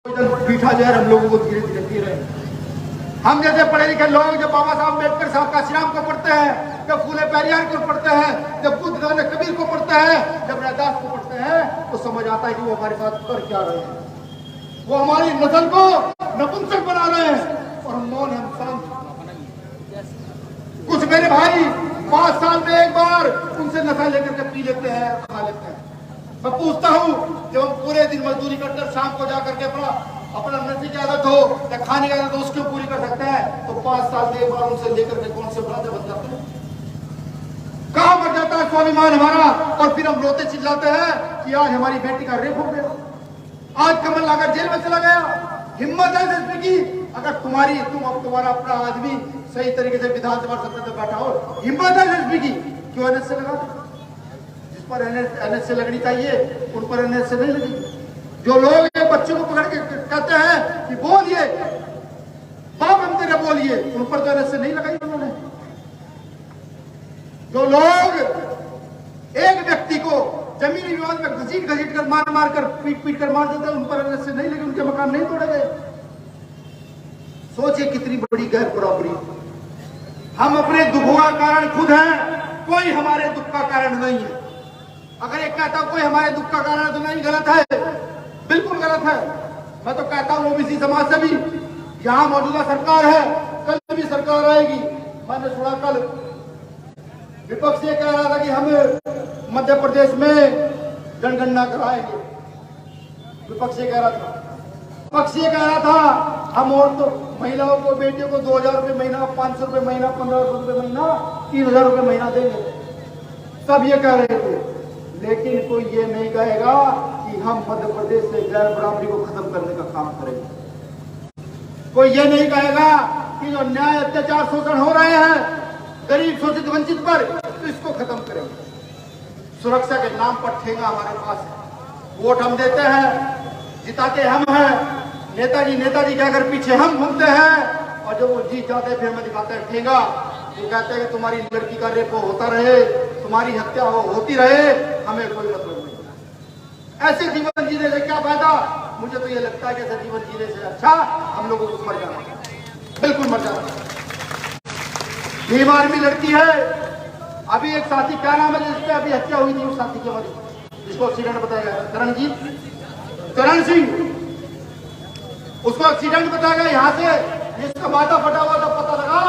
पीठा जो है हम लोगों को धीरे धीरे दे रहे हैं। हम जैसे पढ़े लिखे लोग जब बाबा साहब अम्बेडकर साहब काशीराम को पढ़ते हैं, जब फूले पेरियार को पढ़ते हैं, जब बुद्ध नानक कबीर को पढ़ते हैं, जब रैदास को पढ़ते हैं, तो समझ आता है कि वो हमारे साथ कर क्या रहे हैं। वो हमारी नस्ल को नपुंसक बना रहे हैं और हम मौन, हम शांत। कुछ मेरे भाई 5 साल में एक बार उनसे नशा लेकर के पी लेते हैं, खा लेते हैं। मैं पूछता हूँ, जब हम पूरे दिन मजदूरी करते हैं, शाम को जाकर के अपना नशे की आदत हो या खाने की आदत हो, उसको पूरी कर सकते हैं, तो 5 साल में एक बार उनसे लेकर के कौन से अपराध बन जाते हैं? कहाँ मर जाता है स्वाभिमान हमारा? और फिर हम रोते चिल्लाते हैं कि आज हमारी बेटी का रेप हो गया, आज कमल नागर जेल में चला गया। हिम्मत है एसएसपी की, अगर तुम्हारा अपना आदमी सही तरीके से विधानसभा सत्र में बैठा हो, हिम्मत है एसएसपी की, क्यों एनएस से लगा? जिस पर एनएस से लगनी चाहिए उन पर एनएस से नहीं लगेगी। जो लोग बच्चों को पकड़ के कहते हैं कि बोलिए बाप हम तेरे बोलिए, उन पर तो एनएस से नहीं लगाई उन्होंने। जो लोग एक व्यक्ति को जमीनी विवाद में घसीट कर मार कर पीट कर मार देते हैं, उन पर एनएस से नहीं लगे, उनके मकान नहीं तोड़े गए। सोचिए कितनी बड़ी गैर बराबरी। हम अपने दुखों का कारण खुद हैं, कोई हमारे दुख का कारण नहीं है। अगर एक कहता कोई हमारे दुख का कारण तो नहीं, गलत है, बिल्कुल गलत है। मैं तो कहता हूं ओबीसी समाज से भी, यहां मौजूदा सरकार है, कल भी सरकार आएगी। मैंने सुना कल विपक्ष ये कह रहा था कि हम मध्य प्रदेश में जनगणना कराएंगे। विपक्ष ये कह रहा था, पक्ष ये कह रहा था हम महिलाओं को, बेटियों को 2000 रुपये महीना, 500 रुपये महीना, 1500 रुपये महीना, 3000 रुपये महीना देंगे। सब ये कह रहे थे, लेकिन कोई ये नहीं कहेगा कि हम मध्य प्रदेश से गैर बराबरी को खत्म करने का काम करेंगे। कोई ये नहीं कहेगा कि जो न्याय, अत्याचार, शोषण हो रहे हैं गरीब, शोषित, वंचित पर, तो इसको खत्म करेंगे। सुरक्षा के नाम पर ठेंगा हमारे पास है। वोट हम देते हैं, जिताते हम हैं, नेताजी कहकर पीछे हम घूमते हैं, और जब वो जीत जाते हैं फिर हमें दिखाते हैं ठेंगा। ये कहते हैं कि तुम्हारी लड़की का रेप होता रहे, तुम्हारी हत्या होती रहे, हमें कोई मतलब नहीं। ऐसे जीवन जीने से क्या फायदा? मुझे तो ये लगता है कि ऐसे जीवन जीने से अच्छा हम लोगों को मर जाना, बिल्कुल मर जाना। भीम आर्मी लड़की है, अभी एक साथी, क्या नाम है जिसपे अभी हत्या हुई थी, उस साथी के मरी, जिसको एक्सीडेंट बताया गया, करण सिंह, उसको एक्सीडेंट बताया गया। यहाँ से जिसका माथा फटा हुआ था, पता लगा,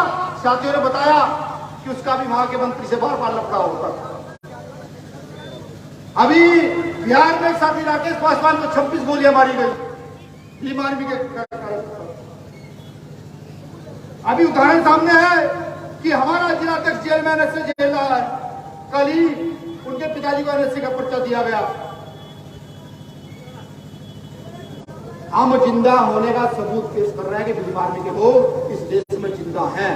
साथियों ने बताया कि उसका भी वहां के मंत्री से बार लफड़ा होता था। अभी बिहार में साथी राकेश पासवान को 26 गोलियां मारी गई भीम आर्मी के कारण। अभी उदाहरण सामने है कि हमारा जिलाध्यक्ष जेल में एनएसए जेल रहा है। कल ही उनके पिताजी को एनएसए का पर्चा दिया गया। हम जिंदा होने का सबूत पेश कर रहे हैं कि भीम आर्मी के लोग इस देश में जिंदा हैं।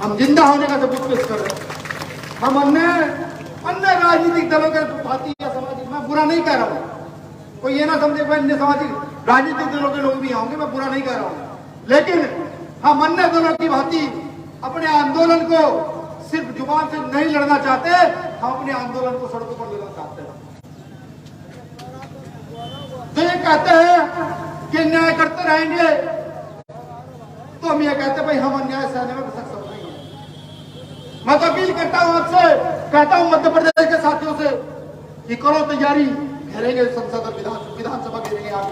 हम जिंदा होने का सबूत पेश कर रहे हैं। हम अन्य राजनीतिक दलों के भांति या सामाजिक, मैं बुरा नहीं कह रहा हूं, कोई ये ना समझे अन्य सामाजिक राजनीतिक दलों के लोग भी होंगे, मैं बुरा नहीं कह रहा हूं, लेकिन हम अन्य दलों की भांति अपने आंदोलन को सिर्फ जुबान से नहीं लड़ना चाहते, हम अपने आंदोलन को सड़कों पर लेना चाहते हैं। तो ये कहते हैं कि न्याय करते रहेंगे, तो हम ये कहते हैं भाई हम अन्याय सहने में सक्षम नहीं है। मैं तो अपील करता हूं आपसे, कहता हूं मध्य प्रदेश के साथियों से कि करो तैयारी, घेरेंगे संसद और विधानसभा घेरेंगे। आप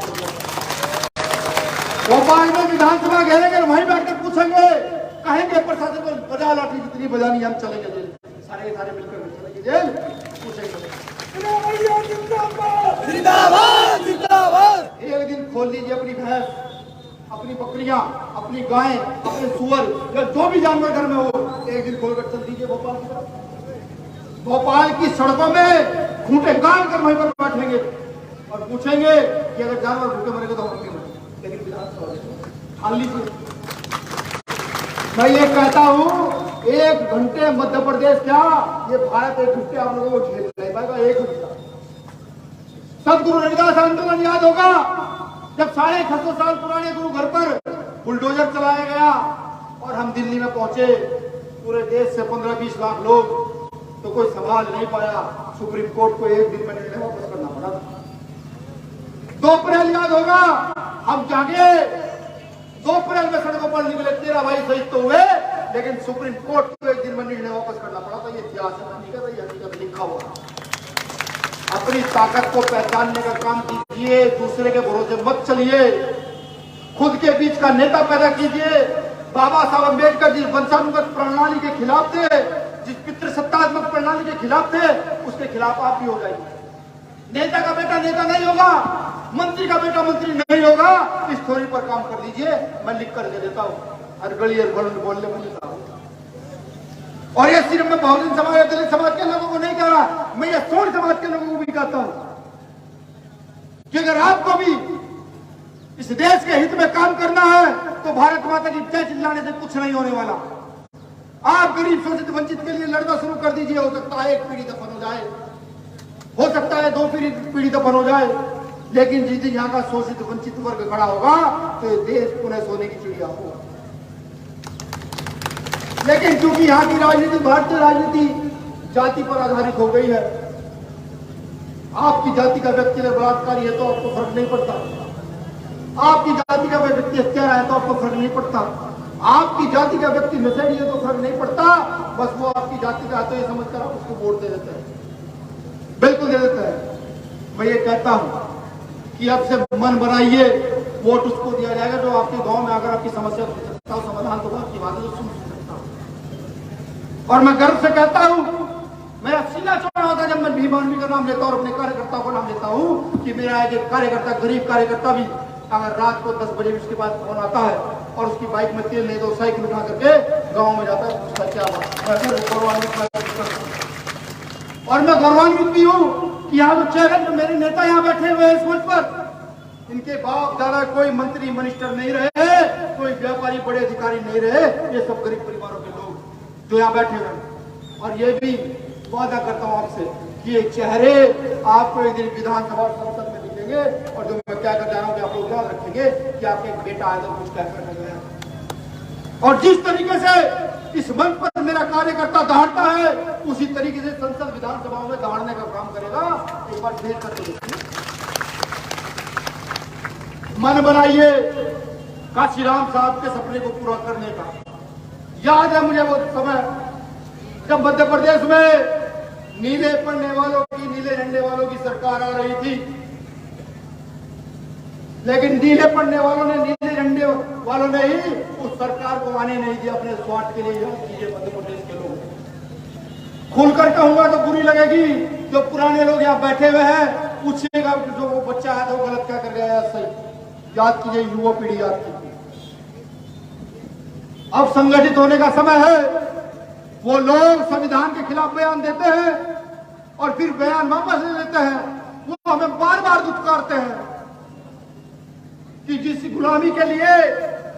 भोपाल में विधानसभा घेरेंगे, वहीं बैठकर पूछेंगे, कहेंगे प्रशासन को बजा लाठी जितनी बजानी, हम चलेंगे जेल, सारे मिलकर चलेंगे जेल, पूछेंगे। एक दिन खोल लीजिए अपनी भैंस, अपनी बकरियां, अपनी गायें, अपने सुअर या जो भी जानवर घर में हो, एक दिन खोलकर चल दीजिए भोपाल की तरफ। भोपाल की सड़कों में खूंटे गाड़ कर वहीं पर बैठेंगे और पूछेंगे कि अगर जानवर भूखे मरेंगे तो हम क्यों मरेंगे, लेकिन विधानसभा ठान लीजिए। मैं ये कहता हूं, 1 घंटे मध्य प्रदेश क्या, ये भारत 1 घंटे आप लोगों को झेल नहीं पाएगा। 1 घंटा सदगुरु रविदास आंदोलन याद होगा, जब 650 साल पुराने गुरु घर पर बुलडोजर चलाया गया और हम दिल्ली में पहुंचे, पूरे देश से 15-20 लाख लोग, तो कोई संभाल नहीं पाया। सुप्रीम कोर्ट को 1 दिन में निर्णय वापस करना पड़ा। 2 अप्रैल याद होगा, हम जागे 2 अप्रैल में सड़कों पर निकले, 13 भाई शहीद तो हुए, लेकिन सुप्रीम कोर्ट को एक दिन में निर्णय वापस करना पड़ा। तो ये इतिहास हकीकत लिखा हुआ। अपनी ताकत को पहचानने का काम कीजिए, दूसरे के भरोसे मत चलिए, खुद के बीच का नेता पैदा कीजिए। बाबा साहब अम्बेडकर जिस वंशानुगत प्रणाली के खिलाफ थे, जिस पितृसत्तात्मक प्रणाली के खिलाफ थे, उसके खिलाफ आप भी हो जाएंगे। नेता का बेटा नेता नहीं होगा, मंत्री का बेटा मंत्री नहीं होगा। इस थ्योरी पर काम कर लीजिए, मैं लिख कर दे देता हूं, हर गली बोलने में देता हूं। और ये सिर्फ मैं बहुजन समाज या दलित समाज के लोगों को नहीं कह रहा, मैं ये सोच समाज के लोगों को भी कहता हूं कि अगर आपको भी इस देश के हित में काम करना है तो भारत माता की जय चिल्लाने से कुछ नहीं होने वाला। आप गरीब शोषित वंचित के लिए लड़ना शुरू कर दीजिए। हो सकता है 1 पीढ़ी दफन हो जाए, हो सकता है 2 पीढ़ी दफन हो जाए, लेकिन जिस दिन यहाँ का शोषित वंचित वर्ग खड़ा होगा तो देश पुनः सोने की चिड़िया होगा। लेकिन क्योंकि यहाँ की राजनीति, भारतीय राजनीति जाति पर आधारित हो गई है, आपकी जाति का व्यक्ति अगर बलात्कारी है तो आपको फर्क नहीं पड़ता, आपकी जाति का व्यक्ति हत्यारा है तो आपको फर्क नहीं पड़ता, आपकी जाति का व्यक्ति नशेड़ी है तो फर्क नहीं पड़ता। बस वो आपकी जाति का है तो ये समझकर आप उसको वोट दे देते हैं, बिल्कुल दे देते हैं। मैं ये कहता हूं कि अब से मन बनाइए, वोट उसको दिया जाएगा जो आपके गांव में अगर आपकी समस्या हो सकता हो समाधान, तो आपकी बातें तो सुन सकता हूं। और मैं गर्व से कहता हूं, मेरा सीना चौड़ा होता जब मैं भीम आर्मी का नाम लेता हूं और अपने कार्यकर्ताओं का नाम लेता हूं कि मेरा एक कार्यकर्ता, गरीब कार्यकर्ता भी अगर रात को 10 बजे उसके बाद फोन आता है और उसकी बाइक में तेल नहीं तो साइकिल उठा करके गाँव में जाता है, उसका क्या बात। और मैं गौरवान्वित भी हूं कि यहाँ जो चेहरे जो मेरे नेता यहाँ बैठे हुए हैं इस मंच पर, इनके बाप दादा कोई मंत्री मिनिस्टर नहीं रहे, कोई व्यापारी बड़े अधिकारी नहीं रहे, ये सब गरीब परिवारों के लोग जो यहाँ बैठे हुए हैं। और ये भी वादा करता हूं आपसे कि ये चेहरे आपको एक दिन विधानसभा और संसद में दिखेंगे, और जो मैं क्या कर जा रहा हूँ आप लोग याद रखेंगे कि आपके एक बेटा आया तो कुछ कहकर कर गया। और जिस तरीके से इस मंच पर मेरा कार्यकर्ता दहाड़ता है, उसी तरीके से संसद विधानसभाओं में दहाड़ने का काम करेगा। एक बार देख कर देखिए, मन बनाइए काशीराम साहब के सपने को पूरा करने का। याद है मुझे वो समय जब मध्य प्रदेश में नीले पढ़ने वालों की, नीले झंडे वालों की सरकार आ रही थी, लेकिन नीले पढ़ने वालों ने, नीले झंडे वालों ने ही उस सरकार को आने नहीं दिया अपने स्वार्थ के लिए। याद कीजिए मध्य प्रदेश के लोग, खुलकर कहूंगा तो बुरी लगेगी, जो पुराने लोग यहाँ बैठे हुए हैं पूछिएगा जो वो बच्चा है तो गलत क्या कर गया, सही याद कीजिए, युवा पीढ़ी याद कीजिए। अब संगठित होने का समय है। वो लोग संविधान के खिलाफ बयान देते हैं और फिर बयान वापस ले लेते हैं। वो हमें बार बार दुत्कारते हैं कि जिस गुलामी के लिए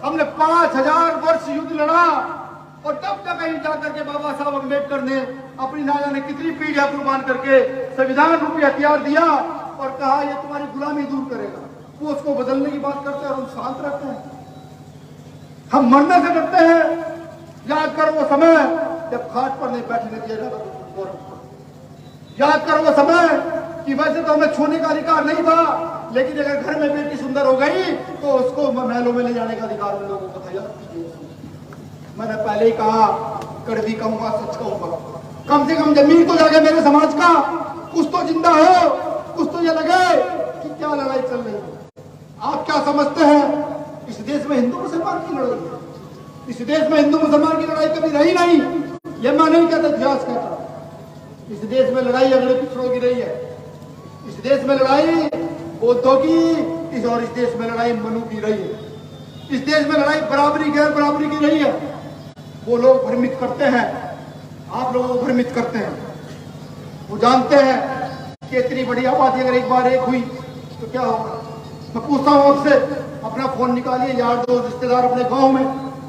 हमने 5000 वर्ष युद्ध लड़ा और तब तक कहीं जाकर के बाबा साहब अम्बेडकर ने अपनी ना जाने कितनी पीढ़ियां कुर्बान करके संविधान रूपी हथियार दिया और कहा ये तुम्हारी गुलामी दूर करेगा, वो उसको बदलने की बात करते हैं और हम शांत रहते हैं। हम मरने से डरते हैं। याद करो वो समय जब खाट पर नहीं बैठने दिया जाता, याद करो वो समय कि वैसे तो हमें छूने का अधिकार नहीं था, लेकिन अगर घर में बेटी सुंदर हो गई तो उसको महलों में ले जाने का अधिकार उन लोगों को था। याद कीजिए, मैंने पहले ही कहा, कड़वी कहूंगा सच कहूंगा, कम से कम जमीन तो जाके मेरे समाज का कुछ तो जिंदा हो, कुछ तो ये लगे कि क्या लड़ाई चल रही है। आप क्या समझते हैं इस देश में हिंदू मुसलमान की लड़ाई है? इस देश में हिंदू मुसलमान की लड़ाई कभी रही नहीं। ये मैं नहीं कहता, इतिहास कहता। इस देश में लड़ाई अगले पिछड़ों की रही है, इस देश में लड़ाई बौद्धों की, और इस देश में लड़ाई मनु की रही है, इस देश में लड़ाई बराबरी गैर बराबरी की रही है। वो लोग भ्रमित करते हैं, आप लोगों को भ्रमित करते हैं। वो जानते हैं कि इतनी बड़ी आबादी अगर एक बार एक हुई तो क्या होगा। मैं पूछता हूं आपसे, अपना फोन निकालिए, यार दोस्त रिश्तेदार अपने गांव में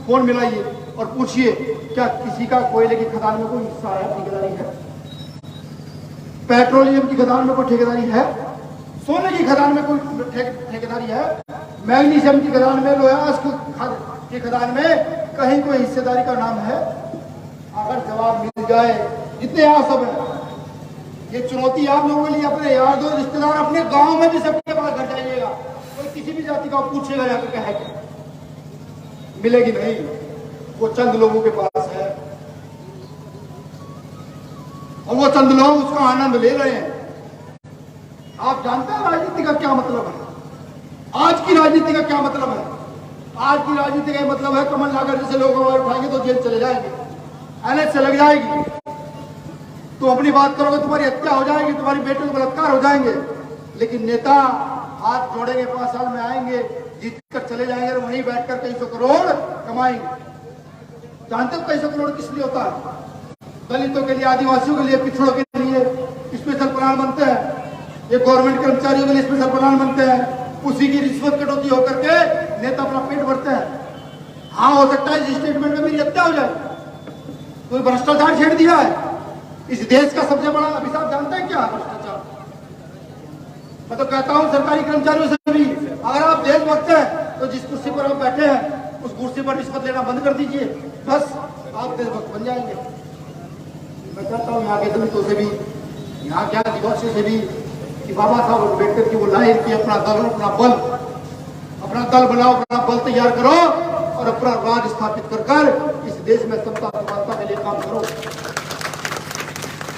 फोन मिलाइए और पूछिए क्या किसी का कोयले की खदान में कोई हिस्सा है, ठेकेदारी है? पेट्रोलियम की खदान में कोई ठेकेदारी है? सोने की खदान में कोई ठेकेदारी है? मैग्नीशियम की खदान में, लोहा की खदान में कहीं कोई हिस्सेदारी का नाम है? अगर जवाब मिल जाए, जितने यहाँ सब है, ये चुनौती आप लोगों के लिए, अपने यार दोस्त रिश्तेदार अपने गांव में भी सबके पास घर जाइएगा, कोई किसी भी जाति का का पूछेगा जाकर क्या है, क्या मिलेगी नहीं, वो चंद लोगों के पास है और वो चंद लोग उसका आनंद ले रहे हैं। आप जानते हैं राजनीति का क्या मतलब है? आज की राजनीति का क्या मतलब है? आज की राजनीति का मतलब है कमल नागर जैसे लोग हमारे उठाएंगे तो जेल चले जाएंगे, एनएच से लग जाएगी, तुम अपनी बात करोगे तुम्हारी हत्या हो जाएगी, तुम्हारी बेटे को बलात्कार हो जाएंगे। लेकिन नेता हाथ जोड़ेंगे, 5 साल में आएंगे, जीत कर चले जाएंगे और वहीं बैठकर कई सौ करोड़ कमाएंगे। जानते हो कई सौ करोड़ किस लिए होता है? दलितों के लिए, आदिवासियों के लिए, पिछड़ों के लिए स्पेशल प्लान बनते हैं, ये गवर्नमेंट कर्मचारियों के लिए स्पेशल प्लान बनते हैं। उसी की रिश्वत कटौती होकर के नेता अपना पेट भरते हैं। हाँ, हो सकता है इस स्टेटमेंट में मेरी हत्या हो जाए, कोई भ्रष्टाचार छेड़ दिया है। इस देश का सबसे बड़ा अभिशाप जानते हैं क्या? भ्रष्टाचार। मैं तो कहता हूं सरकारी कर्मचारियों से भी, अगर आप देशभक्त हैं तो जिस कुर्सी पर आप बैठे हैं उस कुर्सी पर रिश्वत लेना बंद कर दीजिए, बस आप देशभक्त बन जाएंगे। मैं कहता हूं यहाँ के दलितों से भी, यहाँ के आदिवासियों से भी कि बाबा साहब अम्बेडकर की वो लाइन की अपना दल बनाओ, अपना बल तैयार करो और अपना राज स्थापित कर इस देश में समता समानता के लिए काम करो।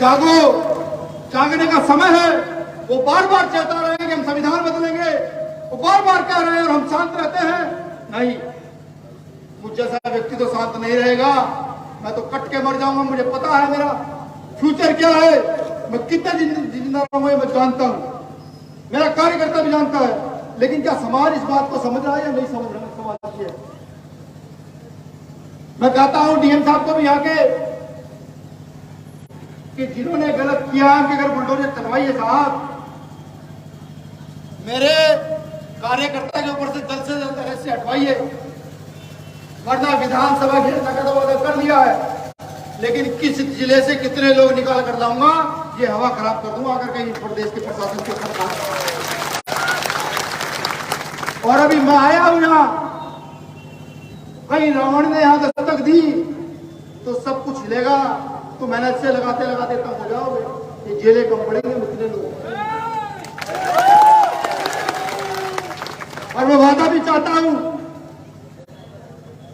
जागो, जागने का समय है। वो बार बार चेता रहे हैं कि हम संविधान बदलेंगे, वो बार बार कह रहे हैं और हम शांत रहते हैं। नहीं, मुझ जैसा व्यक्ति तो शांत नहीं रहेगा, मैं तो कट के मर जाऊंगा। मुझे पता है मेरा फ्यूचर क्या है, मैं कितने जिंदा रहूंगा मैं जानता हूं, मेरा कार्यकर्ता भी जानता है। लेकिन क्या समाज इस बात को समझ रहा है या नहीं समझ रहा है? समाज की है। मैं कहता हूं डीएम साहब को भी यहाँ के कि जिन्होंने गलत किया कि अगर बुलडोजर चलवाइए साहब, मेरे कार्यकर्ता के ऊपर से जल्द से जल्द अरेस्ट से हटवाइए, वरना विधानसभा घेरने का तो वादा कर लिया है, लेकिन किस जिले से कितने लोग निकाल कर लाऊंगा ये हवा खराब कर दूंगा अगर कहीं प्रदेश के प्रशासन के खिलाफ। और अभी मैं आया हूं यहाँ, कहीं रावण ने यहां दस्तक दी तो सब कुछ हिलेगा, तो मेहनत से लगाते लगाते तब हो जाओगे, ये जेलें कम पड़ेंगे कितने लोग। और मैं वादा भी चाहता हूं,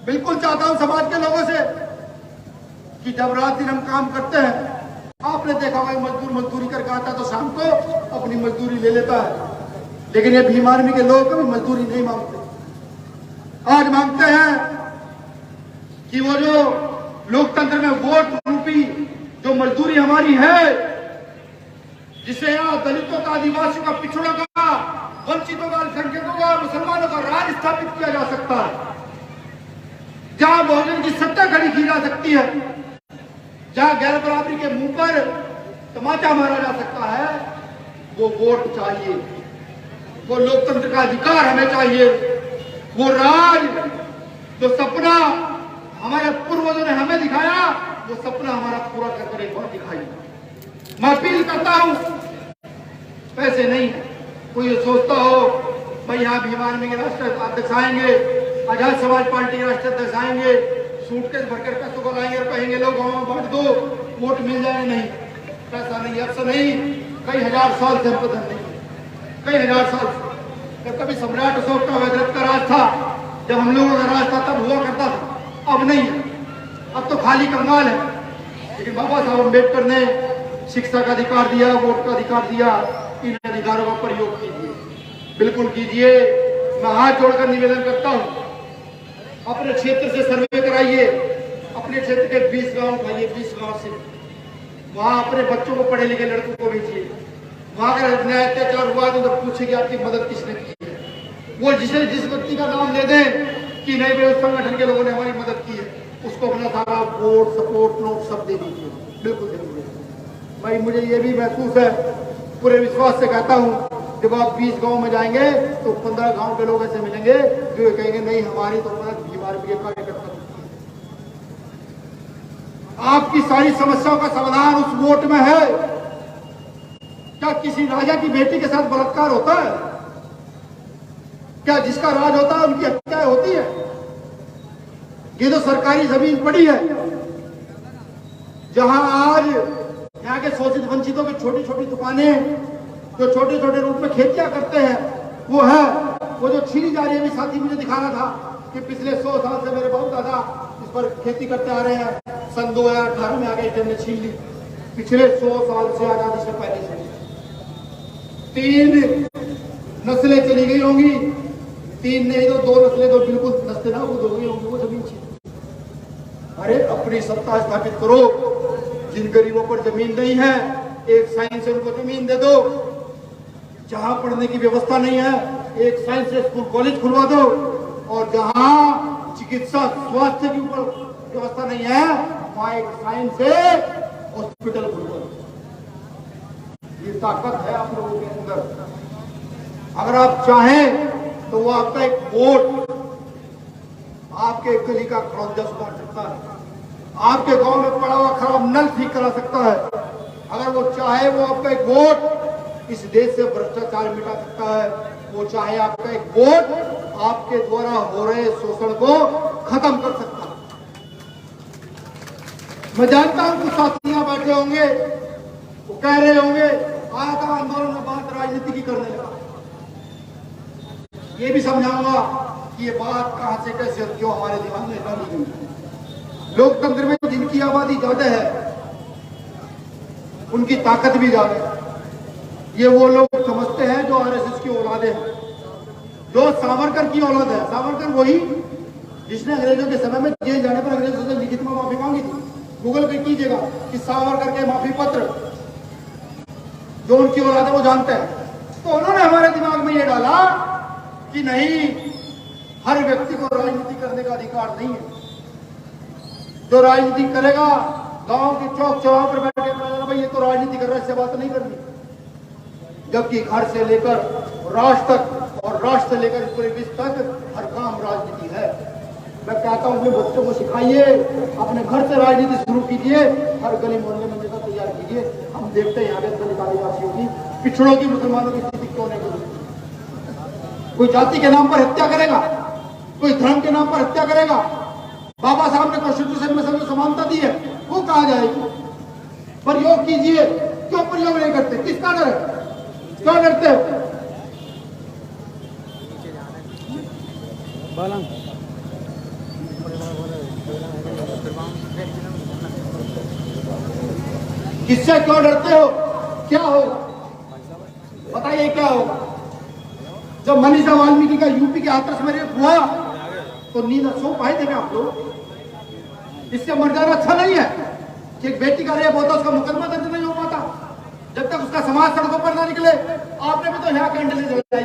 बिल्कुल चाहता हूं समाज के लोगों से कि जब रात दिन हम काम करते हैं, आपने देखा होगा मजदूर मजदूरी करके आता है तो शाम को अपनी मजदूरी ले लेता है, लेकिन ये भीम आर्मी के लोग कभी मजदूरी नहीं मांगते। आज मांगते हैं कि वो जो लोकतंत्र में वोट रूपी जो मजदूरी हमारी है, जिसे यहाँ दलितों का, आदिवासियों का, पिछड़ों का, वंचितों का, अल्पसंख्यकों का, मुसलमानों का राज स्थापित किया जा सकता है, जहां बहुजन की सत्ता खड़ी की जा सकती है, जहां गैर बराबरी के मुंह पर तमाचा मारा जा सकता है, वो वोट चाहिए, वो लोकतंत्र का अधिकार हमें चाहिए, वो राज जो सपना हमारे पूर्वजों ने हमें दिखाया, वो सपना हमारा पूरा करके एक बार दिखाइए। मैं अपील करता हूं, पैसे नहीं, कोई ये सोचता हो भाई यहाँ भीम आर्मी के राष्ट्रीय अध्यक्ष आएंगे, आजाद समाज पार्टी के राष्ट्रीय अध्यक्ष आएंगे, सूटकेस भरकर पैसों को लाएंगे और कहेंगे लोग गाँव में बांट दो, वोट मिल जाए। नहीं, पैसा नहीं, अफसर नहीं, कई हजार साल से हम नहीं, कई हजार साल से। कभी सम्राट अशोक का वैदरथ का राज था, जब हम लोगों का राज था तब हुआ करता था, अब नहीं है, अब तो खाली कंगाल है। लेकिन बाबा साहब अम्बेडकर ने शिक्षा का अधिकार दिया, वोट का अधिकार दिया, इन अधिकारों का प्रयोग कीजिए, बिल्कुल कीजिए। मैं हाथ जोड़कर निवेदन करता हूं, अपने क्षेत्र से सर्वे कराइए, अपने क्षेत्र के 20 गांव उठाइए, 20 गांव से वहां अपने बच्चों को, पढ़े लिखे लड़कों को भेजिए, वहां अगर अन्याय अत्याचार हुआ तो पूछे कि आपकी मदद किसने की है। वो जिस व्यक्ति का नाम ले दें कि नहीं भाई उस संगठन के लोगों ने हमारी मदद की है, उसको अपना सारा वोट, सपोर्ट, नोट सब दे दीजिए, बिल्कुल जरूरी है भाई। मुझे ये भी महसूस है, पूरे विश्वास से कहता हूं, जब आप 20 गांव में जाएंगे तो 15 गांव के लोग ऐसे मिलेंगे जो कहेंगे नहीं हमारी तो मदद भीम आर्मी के कार्यकर्ता। आपकी सारी समस्याओं का समाधान उस वोट में है। क्या किसी राजा की बेटी के साथ बलात्कार होता है? क्या जिसका राज होता है उनकी हत्याएं होती है? ये तो सरकारी जमीन पड़ी है, जहां आज यहाँ के शोषित वंचितों की छोटी छोटी दुकानें जो छोटे छोटे रूप में खेतियां करते हैं वो है, वो जो छीनी जा रही है, अभी साथी मुझे दिखा रहा था कि पिछले 100 साल से मेरे बाप दादा इस पर खेती करते आ रहे हैं। सन 2018 में आगे इन्होंने छीन ली। पिछले 100 साल से आजादी से पहले से 3 नस्लें चली गई होंगी, 3 नहीं तो 2 नस्लें तो बिल्कुल नस्तेनाबूद हो गई होंगी वो जमीन छीन। अरे अपनी सत्ता स्थापित करो। जिन गरीबों पर जमीन नहीं है, एक साइंस से उनको जमीन दे दो। जहां पढ़ने की व्यवस्था नहीं है, एक साइंस से स्कूल कॉलेज खुलवा दो। और जहां चिकित्सा स्वास्थ्य की ऊपर व्यवस्था नहीं है, वहां एक साइंस से हॉस्पिटल खुलवा दो। ये ताकत है आप लोगों के अंदर। अगर आप चाहें तो वो आपका एक वोट आपके गली का खरौंजा सुधार सकता है, आपके गांव में पड़ा हुआ खराब नल ठीक करा सकता है। अगर वो चाहे वो आपका एक वोट इस देश से भ्रष्टाचार मिटा सकता है। वो चाहे आपका एक वोट आपके द्वारा हो रहे शोषण को खत्म कर सकता है। मैं जानता हूं कुछ साथियां बैठे होंगे, वो कह रहे होंगे आया था आंदोलन में बात राजनीति की करने लगा। ये भी समझाऊंगा कि ये बात कहां से कैसे क्यों हमारे दिमाग में डाली गई। लोकतंत्र में जिनकी आबादी ज्यादा है उनकी ताकत भी ज्यादा है। ये वो लोग समझते हैं जो आरएसएस की औलादे हैं, जो सावरकर की औलाद है। सावरकर वही जिसने अंग्रेजों के समय में जेल जाने पर अंग्रेजों से लिखित में माफी मांगी थी। गूगल पे कीजिएगा कि सावरकर के माफी पत्र, जो उनकी औलाद है वो जानते हैं। तो उन्होंने हमारे दिमाग में ये डाला कि नहीं, हर व्यक्ति को राजनीति करने का अधिकार नहीं है। जो राजनीति करेगा गांव के चौक चौराहे पर बैठ के भाई ये तो राजनीति कर रहा है, इससे बात नहीं करनी। जबकि घर से लेकर राष्ट्र तक और राष्ट्र से लेकर पूरे विश्व तक हर काम राजनीति है। मैं कहता हूं अपने बच्चों को सिखाइए, अपने घर से राजनीति शुरू कीजिए, हर गली मोहल्ले में नेता तैयार कीजिए। हम देखते हैं यहाँ पे दलित आदिवासियों की, पिछड़ों की, मुसलमानों की स्थिति क्यों नहीं बदलती। कोई जाति के नाम पर हत्या करेगा, कोई धर्म के नाम पर हत्या करेगा। बाबा साहब ने कॉन्स्टिट्यूशन में सबको समानता दी है, वो कहा जाएगी। प्रयोग कीजिए, क्यों प्रयोग नहीं करते? किसका डर है? क्यों डरते हो? किससे क्यों डरते हो? क्या होगा बताइए, क्या होगा? जब मनीषा वाल्मीकि का यूपी के हाथरस में रेप हुआ तो नींद सो पाए थे आप लोग? इससे मर जाना अच्छा नहीं है कि एक बेटी का रेप होता, उसका मुकदमा दर्ज नहीं हो पाता जब तक उसका समाज सड़कों पर ना निकले। आपने भी तो यहाँ कैंडल जलाई।